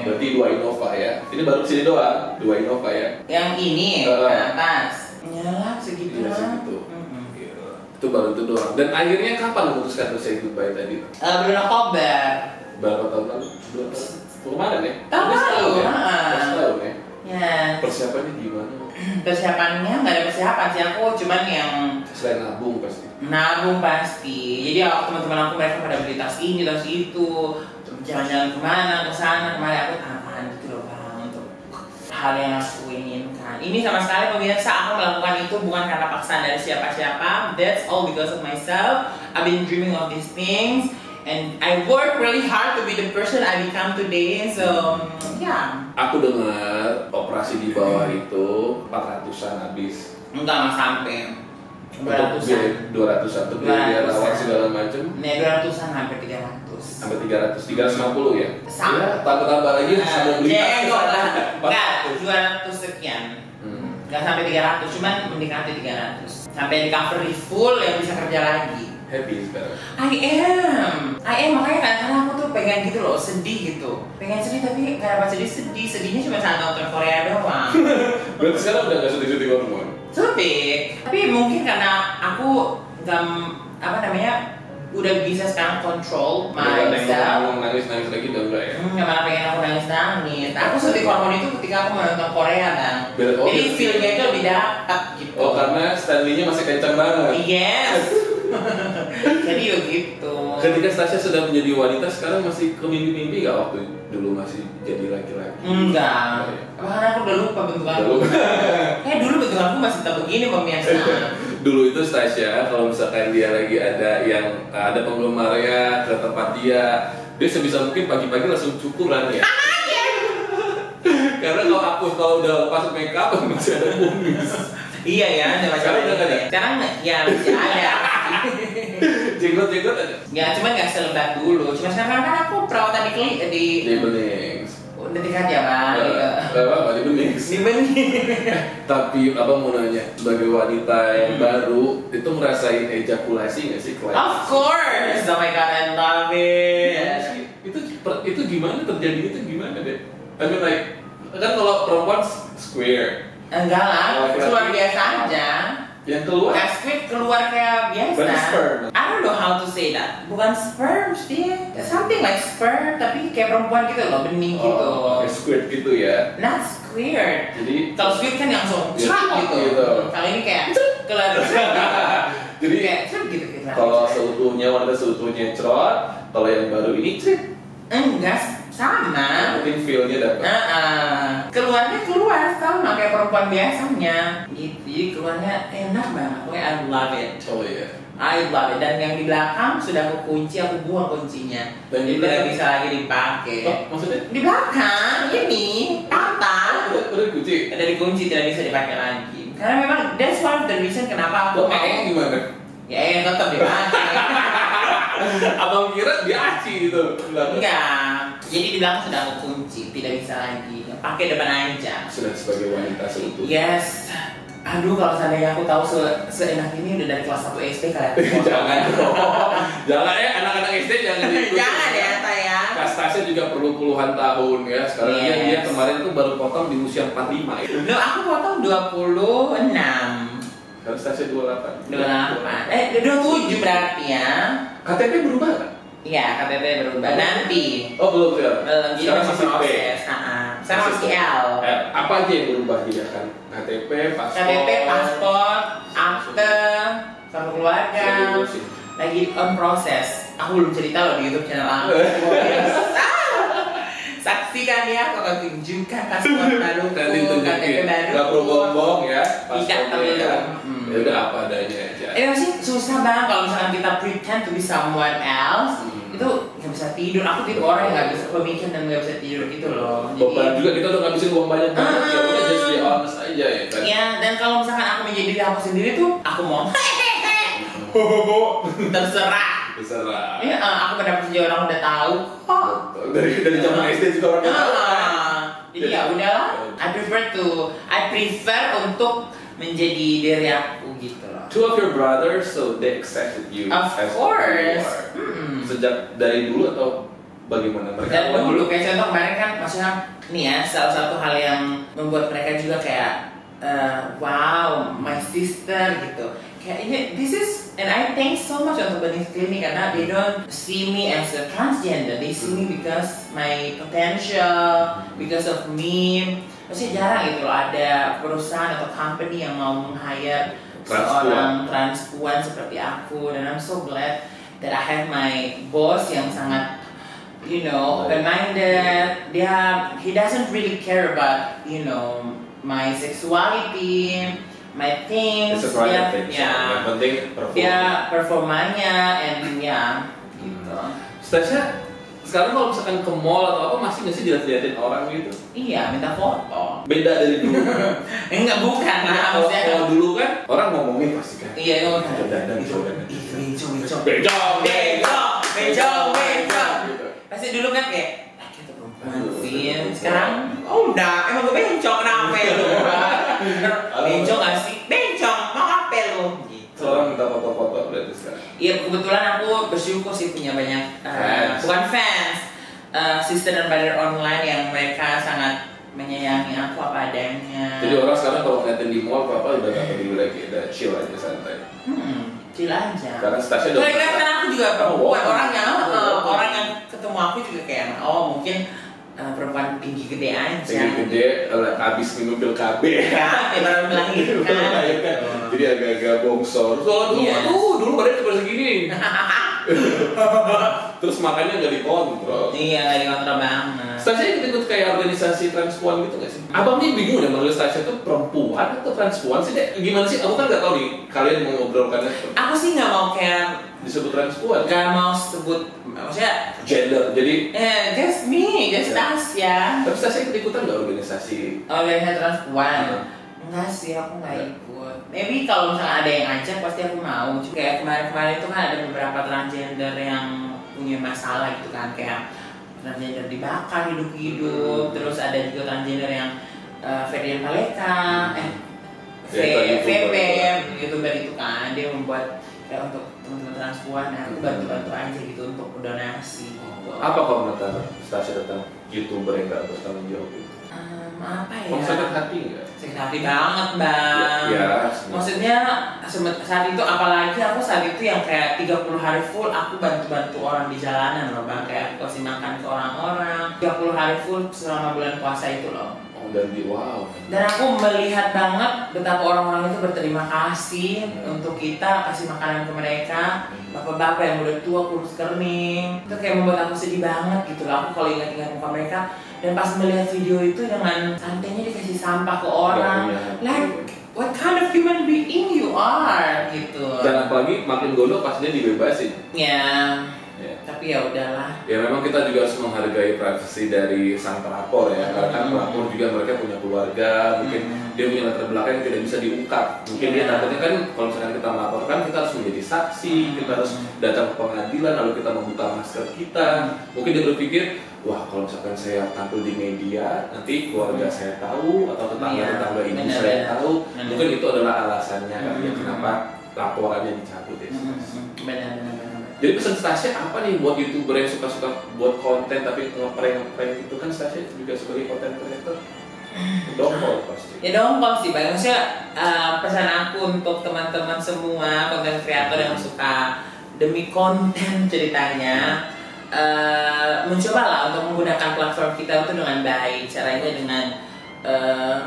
Berarti 2 Innova ya. Ini baru sini doang. 2 Innova ya. Yang ini ke atas. Nyalah segitu lah. Itu baru itu doang. Dan akhirnya kapan memutuskan untuk say goodbye tadi? Bulan Oktober. Berapa tahun lalu? Kemarin ya? Tahun lalu. Tahun ya? Ya. persiapannya gimana? Persiapannya nggak ada persiapan sih, aku cuman yang Selain nabung pasti. nabung pasti. Jadi teman-teman aku mereka pada beli tas ini, tas itu, jalan-jalan kemana, ke sana, kemana. Aku tahan gitu loh Bang, untuk hal yang aku inginkan. Ini sama sekali pemirsa, aku melakukan itu bukan karena paksaan dari siapa-siapa. That's all because of myself. I've been dreaming of these things. And I work really hard to be the person I become today. So, yeah. Aku dengar operasi di bawah itu 400-an habis. Enggak mas sampai Untuk 200-an. 200-an untuk biaya rawat segala macam. Nih 200-an hampir 300. Sampai 300, 350 ya? Sama. Ya, tambah-tambah lagi sampai beli Jenggot lah. Enggak, 400. 200 sekian. Enggak sampai 300, cuman mendekati 300. Sampai di cover full yang bisa kerja lagi. Happy sekarang. I am, makanya kadang-kadang aku tuh pengen gitu loh, sedih gitu. Pengen sedih tapi gak dapat sedihnya cuma saat nonton Korea doang. Berarti sekarang udah gak sedih-sedih hormon? Sedih, tapi mungkin karena aku gak, udah bisa sekarang control myself. Nangis-nangis lagi udah enggak ya? Gak malah pengen aku nangis-nangis. Aku suntik hormon itu ketika aku menonton Korea Bang. Jadi feelnya itu lebih dapat gitu. Oh karena Stanley-nya masih kencang banget. Yes. Jadi ya gitu. Ketika Stasya sudah menjadi wanita, sekarang masih ke mimpi-mimpi gak waktu dulu masih jadi laki-laki? Enggak. Bahkan aku udah lupa bentukanku. Kayak dulu bentukanku masih tetap begini pemirsa. Dulu itu Stasya, kalau misalkan dia lagi ada yang ada penggemarnya ke tempat dia sebisa mungkin pagi-pagi langsung cukuran ya. Karena kalau udah lepas make up masih ada kumis. Iya ya, Sekarang udah nggak ada? Sekarang ya masih ada. Jenggot ada? Ya, cuman nggak selebat dulu. Cuma sekarang kan aku perawatan di Benings. udah dekat ya Bang. Apa di Benings? Di Benings. Tapi apa mau nanya, sebagai wanita yang baru itu ngerasain ejakulasi nggak sih? Of course. Oh my god, I love it. Itu gimana terjadi itu gimana deh? I mean like kan kalau perempuan square. Enggak lah, keluar biasa aja. Yang keluar? Squid keluar kayak biasa. Berarti sperm. I don't know how to say that. Bukan sperm sih, something like sperm tapi kayak perempuan gitu loh, bening gitu. Oh, kayak squid gitu ya? Not squid. Jadi kalau squid kan langsung ya, gitu. Kalau ini kayak keluar. Jadi kayak gitu. Kalau wanita seutuhnya cerot, kalau yang baru ini crit. Enggak sama. Mungkin feel-nya dapat. Keluarnya keluar sama kayak perempuan biasanya. Gitu, jadi keluarnya enak banget. Pokoknya I love it. Oh iya. I love it. Dan yang di belakang sudah aku kunci, aku buang kuncinya. Dan jadi tidak bisa lagi dipakai. Oh, maksudnya? Di belakang ini patah. Udah dikunci. Udah dikunci, tidak bisa dipakai lagi. Karena memang that's one of the reason kenapa aku Pakainya gimana? Ya tetap dipakai. Abang kira diaci gitu. Enggak. Jadi di belakang sudah aku kunci, tidak bisa lagi. Pakai depan aja. Sudah sebagai wanita seutuhnya. Yes. Aduh, kalau seandainya aku tahu seenak ini udah dari kelas 1 SD kalian. Jangan dong. Jangan ya, anak-anak SD jangan diikuti. Jangan ya, sayang. Kastasnya juga perlu puluhan tahun ya. Sekarang dia kemarin tuh baru potong di usia 45 ya. Loh, aku potong 26. Kalau Tasya 28. 27 berarti ya. KTP berubah kan? Iya, KTP berubah nanti. Oh belum ya? Belum, jadi Sekarang masih masih P. proses. Saya masih L. Apa aja yang berubah juga kan? KTP, paspor. KTP, paspor, akte, kartu keluarga. Lagi on proses. Aku belum cerita loh di YouTube channel aku. Saksikan ya, aku akan tunjukkan paspor baru, KTP baru. Gak perlu bohong ya. Tidak perlu. Ya udah apa adanya aja. Sih susah banget kalau misalkan kita pretend to be someone else. Itu nggak bisa tidur. Aku tipe orang yang nggak bisa pemikir dan nggak bisa tidur gitu loh. Beban juga kita udah ngabisin uang banyak banget. Ya udah just be honest aja ya kan. Iya, dan kalau misalkan aku menjadi diri aku sendiri tuh, aku mau terserah. Iya, aku mendapat sejauh orang udah tahu kok. Dari zaman SD juga orang udah tahu. Jadi ya udahlah. I prefer untuk menjadi diri aku gitu loh. Two of your brothers, so they accepted you Of as course. who you are. Sejak dari dulu atau bagaimana mereka? Dan dulu kayak contoh kemarin kan, maksudnya nih ya, salah satu hal yang membuat mereka juga kayak wow, my sister gitu. Kayak ini, this is And I thank so much untuk Benings Clinic karena they don't see me as a transgender, they see me because my potential, because of me. Masih jarang gitu loh ada perusahaan atau company yang mau meng-hire seorang transpuan seperti aku, dan I'm so glad that I have my boss yang sangat open-minded. He doesn't really care about my sexuality, my things. It's a private thing. Yang penting performanya and gitu. Stasha, sekarang kalau misalkan ke mall atau apa masih nggak sih dilihat-liatin orang gitu? Iya, minta foto. Beda dari dulu. Enggak, bukan. Kalau dulu kan orang ngomongin pasti kan. Iya, ngomongin. Bencong. Pasti dulu kan kayak kita perempuan sih. Sekarang enggak, emang gue bencong, kenapa lu? Bencong nggak sih? Bencong, mau apa lu? Gitu. Orang minta foto-foto berarti sekarang. Iya, kebetulan aku bersyukur sih punya banyak bukan fans, sister dan brother online yang mereka sangat menyayangi aku apa adanya. Jadi orang sekarang kalau ngeliatin di mall apa udah gak peduli lagi, udah chill aja santai. Chill aja. Karena Stasha udah. Kan aku juga perempuan, orang yang ketemu aku juga kayak mungkin perempuan tinggi gede aja. Tinggi gede, habis minum pil KB. Ya, baru melahirkan. Jadi agak-agak bongsor. Dulu badannya cuma segini. Terus makannya nggak dikontrol. Iya, nggak dikontrol banget. Stasha ikut kayak organisasi transpuan gitu nggak sih? Abang nih bingung deh menurut Stasha itu perempuan atau transpuan sih? Gimana sih? Aku kan nggak tahu nih. Kalian mau ngobrolkannya? Aku sih nggak mau kayak disebut transpuan. Nggak mau sebut, maksudnya gender. Jadi just me, just us ya. Tapi Stasha ikut-ikutan nggak organisasi? Organisasi transpuan? Enggak sih, aku nggak ikut. Maybe kalau misalnya ada yang ngajak pasti aku mau. Kayak kemarin-kemarin itu kan ada beberapa transgender yang punya masalah gitu kan, kayak transgender dibakar hidup-hidup. Terus ada juga transgender yang Ferdian Paleka, VP, YouTuber itu kan, dia membuat kayak untuk teman-teman transpuan. Aku bantu-bantu aja gitu untuk donasi. Gitu. Apa komentar Stasha tentang YouTuber yang nggak bertanggung jawab itu? Apa ya? Kamu sakit hati nggak? Sakit hati banget, Bang. Ya, maksudnya saat itu, apalagi aku saat itu yang kayak 30 hari full aku bantu-bantu orang di jalanan loh, Bang. Kayak aku kasih makan ke orang-orang 30 hari full selama bulan puasa itu loh. Dan aku melihat banget betapa orang-orang itu berterima kasih untuk kita kasih makanan ke mereka. Bapak-bapak yang udah tua kurus kening, itu kayak membuat aku sedih banget gitu loh. Aku kalau ingat-ingat muka mereka, dan pas melihat video itu dengan santainya dikasih sampah ke orang, like what kind of human being you are gitu. Dan apalagi makin gondok pas dia dibebasin. Ya. Tapi ya udahlah. Ya memang kita juga harus menghargai privasi dari sang pelapor ya. Karena kan pelapor juga mereka punya keluarga, mungkin dia punya latar belakang yang tidak bisa diungkap. Mungkin dia takutnya kan kalau misalkan kita melaporkan kita harus menjadi saksi, kita harus datang ke pengadilan lalu kita membuka masker kita. Mungkin dia berpikir, wah kalau misalkan saya tampil di media nanti keluarga saya tahu atau tetangga-tetangga ibu saya tahu. Mungkin itu adalah alasannya kan ya kenapa laporannya dicabut ya. Benar. Jadi pesan Stasha apa nih buat YouTuber yang suka-suka buat konten tapi ngeprank itu kan Stasha juga sebagai konten creator? Dongkol pasti. Ya dongkol sih, Bang. Maksudnya pesan aku untuk teman-teman semua konten kreator yang suka demi konten ceritanya, mencobalah untuk menggunakan platform kita itu dengan baik. Caranya dengan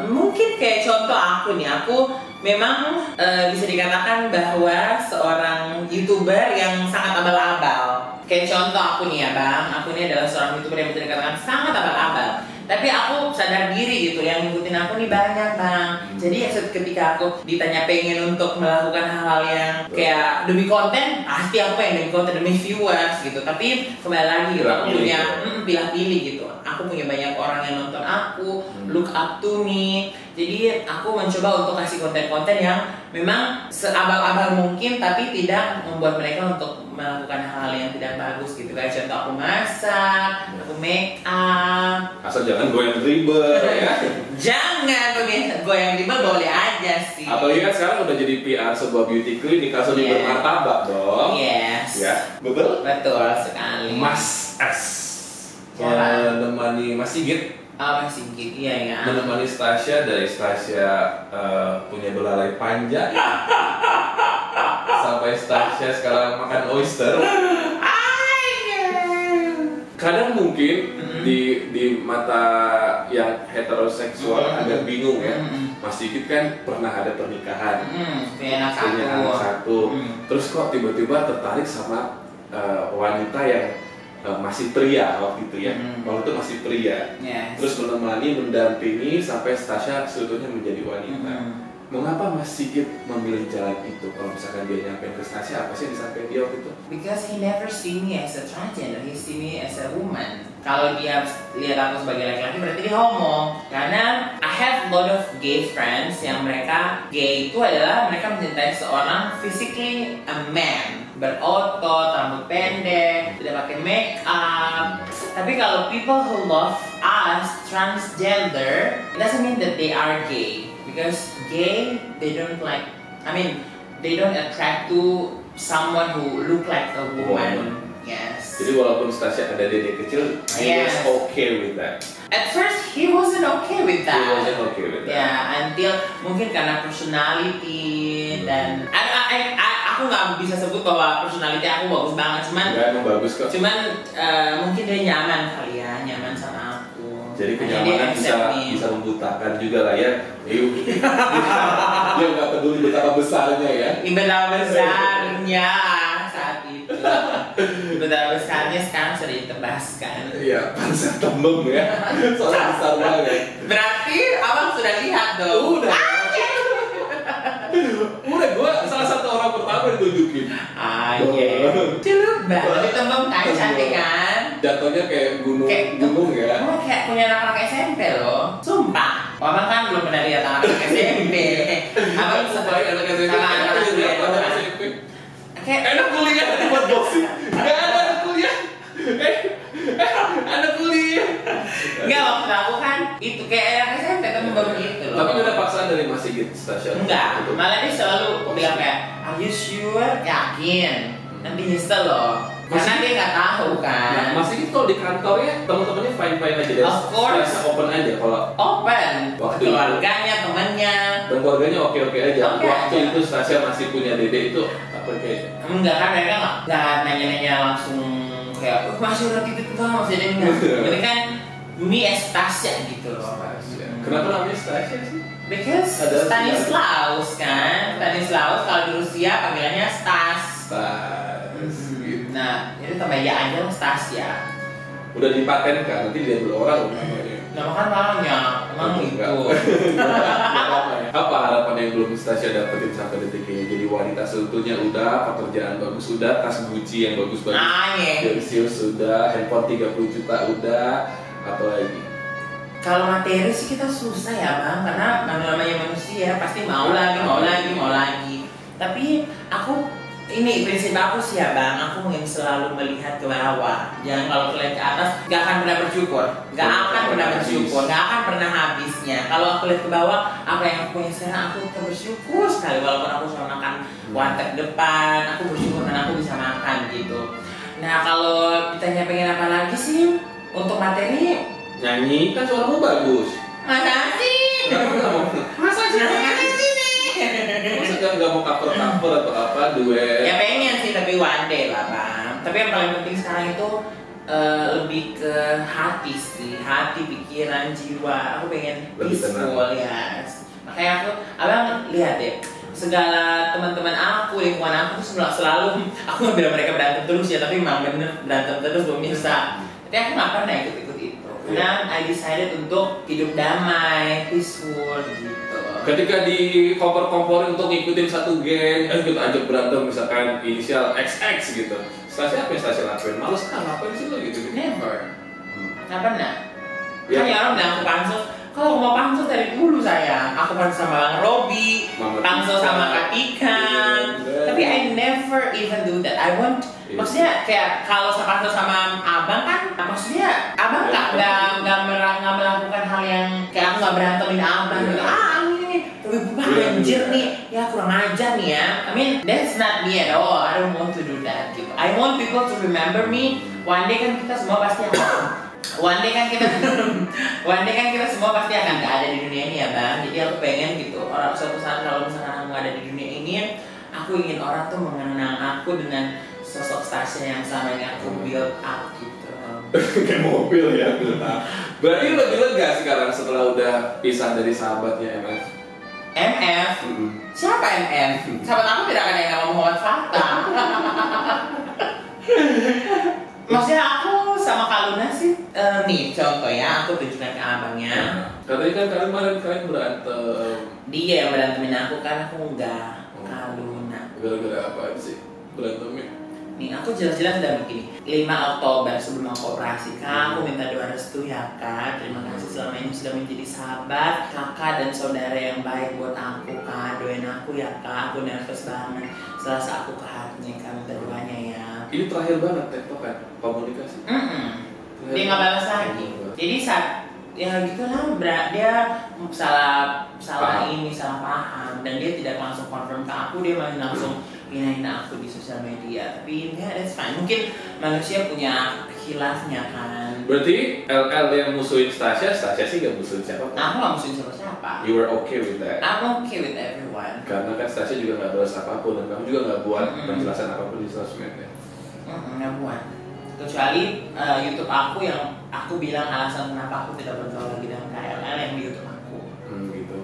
mungkin kayak contoh aku nih, aku memang bisa dikatakan bahwa seorang YouTuber yang sangat abal-abal. Kayak contoh aku nih ya, Bang, aku ini adalah seorang YouTuber yang bisa dikatakan sangat abal-abal. Tapi aku sadar diri gitu, yang ngikutin aku nih banyak, Bang. Jadi ketika aku ditanya pengen untuk melakukan hal-hal yang kayak demi konten, pasti aku pengen demi konten, demi viewers gitu. Tapi kembali lagi gitu, aku punya pilih-pilih gitu. Aku punya banyak orang yang nonton aku, look up to me. Jadi aku mencoba untuk kasih konten-konten yang memang seabal-abal mungkin, tapi tidak membuat mereka untuk melakukan hal-hal yang tidak bagus gitu. Kayak contoh aku masak, aku make up. Asal jangan goyang dribble ya. Jangan goyang dribble, boleh aja sih. Apalagi kan sekarang udah jadi PR sebuah beauty clinic, asal bermartabat dong. Yes. Ya, betul? Betul sekali. Mas S menemani Mas Sigit. Mas Sigit, iya ya. Menemani Stasha dari Stasha punya belalai panjang. Sampai Stasia sekarang makan oyster. Kadang mungkin di mata yang heteroseksual agak bingung ya. Mas Sigit kan pernah ada pernikahan, punya anak satu. Terus kok tiba-tiba tertarik sama wanita yang masih pria waktu itu ya. Waktu itu masih pria. Terus menemani, mendampingi sampai Stasia sebetulnya menjadi wanita. Mengapa Mas Sigit memilih jalan itu? Kalau misalkan dia nyampein ke Stasia, apa sih yang disampaikan dia waktu itu? Because he never see me as a transgender, he see me as a woman. Kalau dia lihat aku sebagai laki-laki berarti dia homo. Karena I have a lot of gay friends yang mereka gay itu adalah mereka mencintai seorang physically a man, berotot, rambut pendek, tidak pakai make up. Tapi kalau people who love us transgender, it doesn't mean that they are gay. Because gay, they don't they don't attract to someone who look like a woman. Yes. Jadi walaupun Stasia ada dede kecil, he was okay with that. At first, he wasn't okay with that. He wasn't okay with that. Yeah, until mungkin karena personality dan aku nggak bisa sebut bahwa personality aku bagus banget, cuman. Nggak, emang bagus kok. Cuman mungkin dia nyaman kali ya, nyaman sama aku. Jadi kenyamanan bisa membutakan juga lah ya. Dia nggak peduli betapa besarnya ya. Betapa besarnya saat itu. Betapa besarnya sekarang sudah ditebaskan. Iya, panser tembem ya. Soalnya besar banget. Berarti abang sudah lihat dong. Udah. Udah, gue salah satu orang pertama ditunjukin. Celup banget, ditembem kan, cantik kan? Jatuhnya kayak gunung ya. Oh, kayak punya anak-anak SMP loh. Sumpah. Abang kan belum pernah lihat anak-anak SMP. Abang sebaik anak SMP. Anak SMP. Kayak enak kuliah buat boxing. Gak ada anak kuliah. Anak kuliah. Enggak, waktu aku kan itu kayak anak SMP kan baru gitu loh. Tapi gak ada paksaan dari Mas Sigit Stasia? Enggak, malah dia selalu bilang kayak, are you sure? Yakin. Nanti nyesel loh. Karena dia nggak tahu kan. Nah, Mas Sigit kalau di kantornya teman-temannya fine-fine aja deh. Of course. Open aja kalau. Open. Waktu keluarganya, temannya. Dan keluarganya oke-oke aja. Okay waktu aja. itu Stasia masih punya dede itu apa kayak? Enggak kan, mereka nggak nanya-nanya langsung kayak, masih udah gitu enggak, masih ada enggak. Ini kan me as Stasia gitu loh. Kenapa namanya Stasia sih? Because Stanislaus kan, Stanislaus kalau di Rusia panggilannya Stas. Gitu. Nah, jadi tambah ya aja lah Stasia. Udah dipaten kan, nanti diambil orang namanya. Nah, makan banyak, emang gitu. Apa harapan yang belum Stasia dapetin sampai detik ini? Jadi wanita seutuhnya udah, pekerjaan bagus udah, tas Gucci yang bagus-bagus. Celsius sudah, handphone 30 juta udah, apa lagi? Kalau materi sih kita susah ya bang, karena namanya manusia pasti mau lagi. Tapi ini prinsip aku sih ya bang, aku ingin selalu melihat ke bawah. Jangan kalau lihat ke atas, gak akan pernah bersyukur, gak akan pernah habisnya. Kalau aku lihat ke bawah, apa yang aku punya sekarang, aku bersyukur sekali. Walaupun aku cuma makan warteg depan, aku bersyukur karena aku bisa makan gitu. Nah kalau ditanya pengen apa lagi sih untuk materi? Nyanyi, kan suaramu bagus. Masa sih? Masa nggak mau cover atau apa, duet? Ya pengen sih, tapi one day lah bang. Tapi yang paling penting sekarang itu lebih ke hati sih, hati, pikiran, jiwa. Aku pengen lebih peaceful ya. Makanya abang lihat deh, segala teman-teman aku, lingkungan aku tuh selalu aku nggak bilang mereka berantem terus ya, tapi memang bener berantem terus pemirsa. Tapi aku nggak pernah ikut-ikut itu. Karena I decided untuk hidup damai, peaceful gitu. Ketika di kompor-komporin untuk ngikutin satu geng, kita ajak berantem misalkan inisial XX gitu. Stasia apa yang Stasia lakuin? Males kan ngapain sih lo gitu? Never. Nggak pernah. Kan ya orang bilang aku pansos. Kalau aku mau pansos dari dulu saya. Aku pansos sama Bang Robi, pansos sama Kak Ika. Tapi I never even do that. I want. Maksudnya kayak kalau saya pansos sama abang kan, maksudnya abang nggak melakukan hal yang kayak aku nggak berantemin abang gitu. Tapi bukan anjir nih, ya kurang ajar nih ya. I mean, that's not me at all. I don't want to do that gitu. I want people to remember me. One day kan kita semua pasti akan One day kan kita semua pasti akan gak ada di dunia ini ya bang. Jadi aku pengen gitu, orang suatu saat kalau misalkan aku gak ada di dunia ini, aku ingin orang tuh mengenang aku dengan sosok Stasya yang selama ini aku build up gitu. Kayak mobil ya, berarti lebih lega sekarang setelah udah pisah dari sahabatnya MF. MF? Siapa MF? Sahabat aku tidak ada yang nama Muhammad Fatta. Maksudnya aku sama Kak Luna sih, nih contoh ya, aku tunjukkan ke abangnya. Katanya kan kalian berantem. Dia yang berantemin aku kan, aku enggak. Kak Luna. Gara-gara apa sih berantemnya? Nih, aku jelas-jelas udah begini 5 Oktober sebelum aku operasi, Kak, aku minta doa restu ya, Kak. Terima kasih selama ini sudah menjadi sahabat, kakak dan saudara yang baik buat aku, Kak. Doain aku ya, Kak. Aku nervous banget setelah aku ke hatinya, Kak. Minta doanya ya. Ini terakhir banget tektokan komunikasi. Dia nggak balas lagi. Jadi saat ya gitulah, dia salah paham dan dia tidak langsung confirm ke aku, dia malah langsung hina aku di sosial media. Tapi ya that's fine, mungkin manusia punya khilafnya kan. Berarti LL yang musuhin Stasya sih gak musuhin siapa? Aku nggak musuhin siapa-siapa. You were okay with that? I'm okay with everyone. Karena kan Stasya juga gak balas apapun dan kamu juga gak buat penjelasan apapun di sosmed ya? Nggak buat. Kecuali YouTube aku yang aku bilang alasan kenapa aku tidak bergaul lagi dengan KLL yang di YouTube aku. Gitu.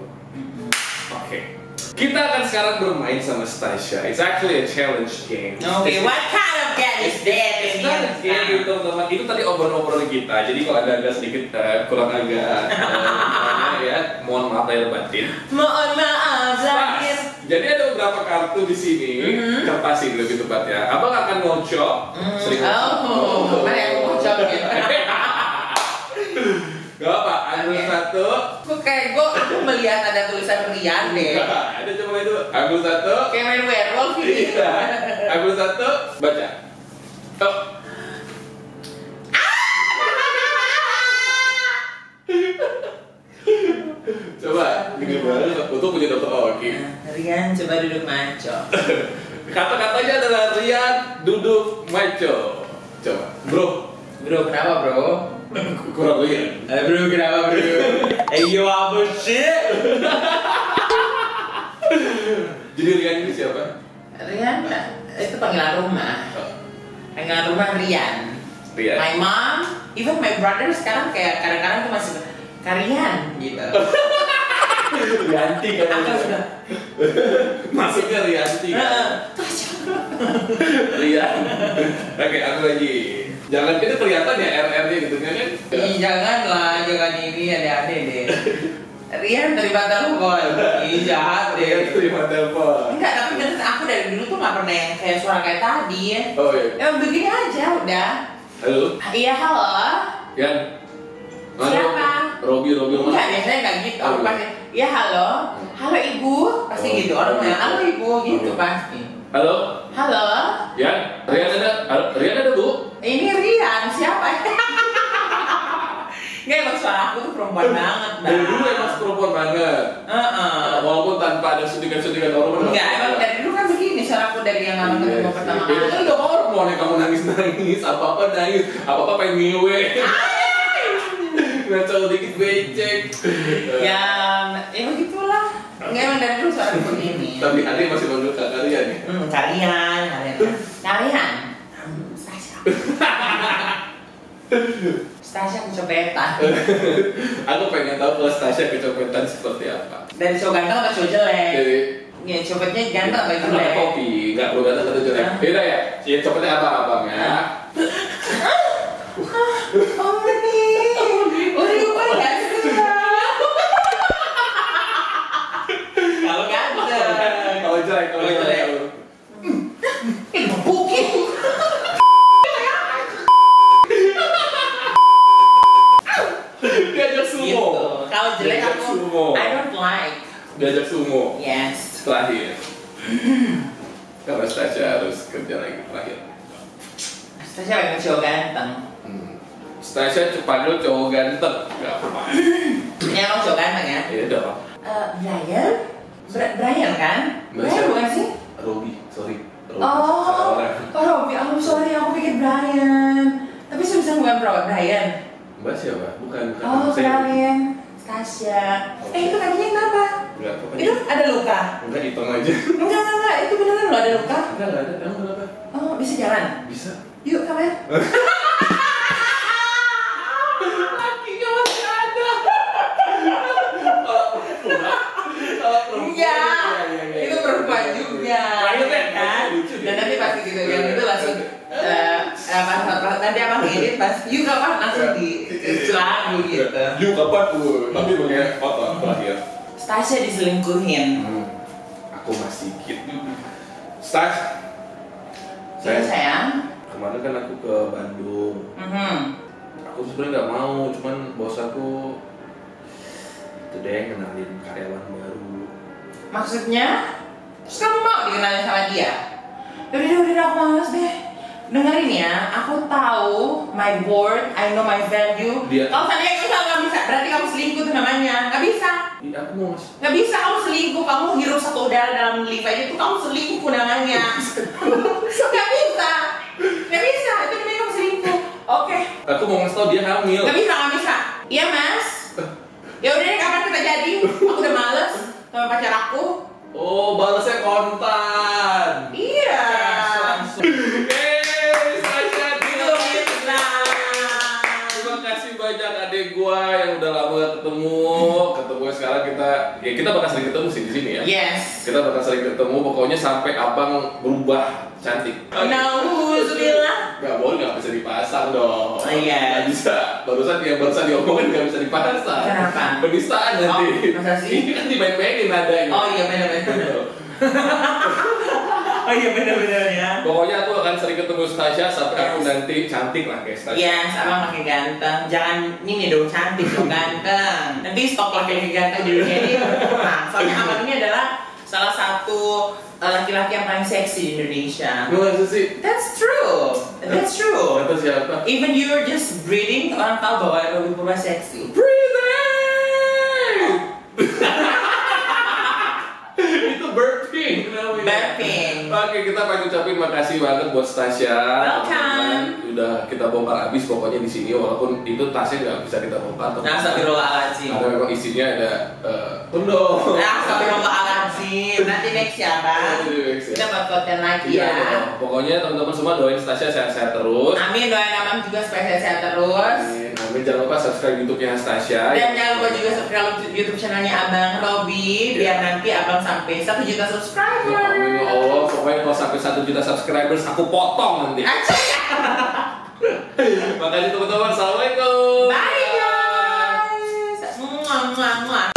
Oke. Kita akan sekarang bermain sama Stasya. It's actually a challenge game. Okay, what kind of game is that? Game itu teman. Itu tadi obrolan kita. Jadi kalau ada agak sedikit kurang agak ya, mohon maaf lahir batin. Mohon maaf lahir. Jadi ada beberapa kartu di sini, kertas ini lebih tepat ya. Abang akan ngocok. Mana yang ngocok gitu? Gak apa, ambil satu. Aku melihat ada tulisan Rian deh. Ada coba itu. Ambil satu. Kayak main werewolf ini. Iya. Ambil satu, baca. Oh. Coba, gini banget. Untuk punya dokter Oki. Rian coba duduk maco. Kata-katanya adalah Rian duduk maco. Coba, bro. Bro, kenapa bro? Kurang Rian. Bro, kenapa bro? Yo, apa shit? Jadi Rian ini siapa? Rian, itu panggilan rumah. Panggilan rumah Rian. My mom, even my brother sekarang kayak kadang-kadang tuh masih Karian gitu. Rianti kan? Maksudnya Rianti kan? Rian. Oke, aku lagi. Jangan kita kelihatan ya RR-nya gitu kan? Janganlah, jangan ini ada-ada deh. Rian terima telepon. Jahat deh. Terima telepon. Enggak, tapi kan aku dari dulu tuh nggak pernah yang kayak suara kayak tadi. Oh iya. Ya begini aja udah. Halo. Iya halo. Yan. Siapa? Robi. Enggak, biasanya nggak gitu. Aku pasti, iya halo. Halo ibu. Pasti gitu. Orang bilang halo ibu gitu pasti. Halo. Halo. Yan. Rian ada bu? Ini Rian, siapa? Nggak, emang suara aku tuh perempuan banget, Bang. Dari dulu emang perempuan banget. Walaupun tanpa ada suntikan-suntikan hormon. Enggak, emang dari dulu kan begini suara aku dari yang lama ketemu pertama kali. Itu udah hormon ya, kamu nangis, apa-apa nangis, apa-apa pengen ngewe. Ngacau dikit becek. Ya begitulah. Enggak, emang dari dulu suara aku begini. Tapi ada yang masih manggil Kak Karian ya? Karian. Stasya kecopetan. Aku pengen tahu kalau Stasya kecopetan seperti apa. Dari cowok ganteng atau cowok jelek? Jadi Ya, copetnya ganteng atau kan jelek? pakai topi, nggak perlu ganteng atau jelek. Beda ya? Ya copetnya apa abang ya? Oh ini, lupa ya? Kalau ganteng. Kalau jelek. Bukit. Diajak sumo. Gitu. Kalau jelek Diajak aku, sumo. I don't like. Diajak sumo. Yes. Terakhir. Karena Stasya harus kerja lagi terakhir. Stasya pengen cowok ganteng. Stasya panggil cowok ganteng. Gak apa-apa. Ini emang cowok ganteng ya? Iya dong. Brian? Brian kan? Brian bukan sih? Robi, sorry. Robi. Oh, Salah orang. Robi, I'm sorry, aku pikir Brian. Tapi sebisa bukan Brian. Mbak siapa? Bukan. Oh, Saya- Brian. Tasya. Itu kakinya kenapa? Enggak, apa Itu ada luka? Enggak, hitung aja. Enggak, itu beneran lo ada luka? Enggak ada. Emang kenapa? Oh, bisa jalan? Bisa. Yuk, kamera. Kakinya masih ada. Enggak, itu perempuan juga, kan? Dan nanti pasti gitu, yang itu langsung nanti abang edit pas, yuk kapan langsung di celang gitu. Yuk kapan tuh? Tapi pakai foto terakhir. Tasya diselingkuhin. Aku masih gitu. Stas. Iya sayang. Kemarin kan aku ke Bandung. Aku sebenarnya nggak mau, cuman bos aku itu deh kenalin karyawan baru. Maksudnya? Terus kamu mau dikenalin sama dia? Udah aku males deh. Dengerin ya, aku tahu my worth, I know my value. Kalau seandainya kamu nggak bisa, berarti kamu selingkuh tuh namanya. Nggak bisa. Iya, aku mau mas. Nggak bisa kamu selingkuh, kamu hirup satu udara dalam lift aja itu kamu selingkuh namanya. Nggak bisa, itu namanya kamu selingkuh. Oke. Aku mau ngasih tau dia hamil. Nggak bisa. Iya mas. Ya udah deh, kapan kita jadi? Aku udah males sama pacar aku. Oh, balasnya kontan. Iya. Langsung. Terima kasih banyak adik gua yang udah lama gak ketemu sekarang kita bakal sering ketemu sih di sini ya. Yes. Kita bakal sering ketemu pokoknya sampai abang berubah cantik. Nauzubillah. Gak boleh, gak bisa dipasang dong. Iya. Gak bisa. Barusan diomongin gak bisa dipasang. Kenapa? Penistaan nanti. Masa sih? Ini kan dimain-mainin nadanya. Oh iya benar ya. Pokoknya aku akan sering ketemu Tasya sampai aku nanti cantik lah kayak Tasya. Yes, abang makin ganteng. Jangan ini dong cantik dong ganteng. Nanti stok laki-laki ganteng di dunia ini berkurang. Soalnya abang ini adalah salah satu laki-laki yang paling seksi di Indonesia. Masa sih? That's true. Kata siapa? Even you're just breathing, orang tahu bahwa Robby Purba seksi. Breathing! Itu burping namanya. Burping. Oke, kita pengen ucapin makasih banget buat Tasya. Welcome. Udah kita bongkar habis pokoknya di sini walaupun itu tasnya nggak bisa kita bongkar. Astagfirullahaladzim. Karena memang isinya ada tunduk. Astagfirullahaladzim. Nanti next ya, Bang. Kita buat konten lagi Iya, ya. pokoknya teman-teman semua doain Tasya sehat-sehat terus. Amin, doain abang juga supaya sehat terus. Amin. Jangan lupa subscribe YouTube-nya Tasya. Dan jangan lupa juga subscribe YouTube channelnya Abang Robby biar nanti abang sampai 1 juta subscriber. Amin ya Allah, pokoknya kalau sampai 1 juta subscribers aku potong nanti. Makasih teman-teman, assalamualaikum. Bye guys. Muah.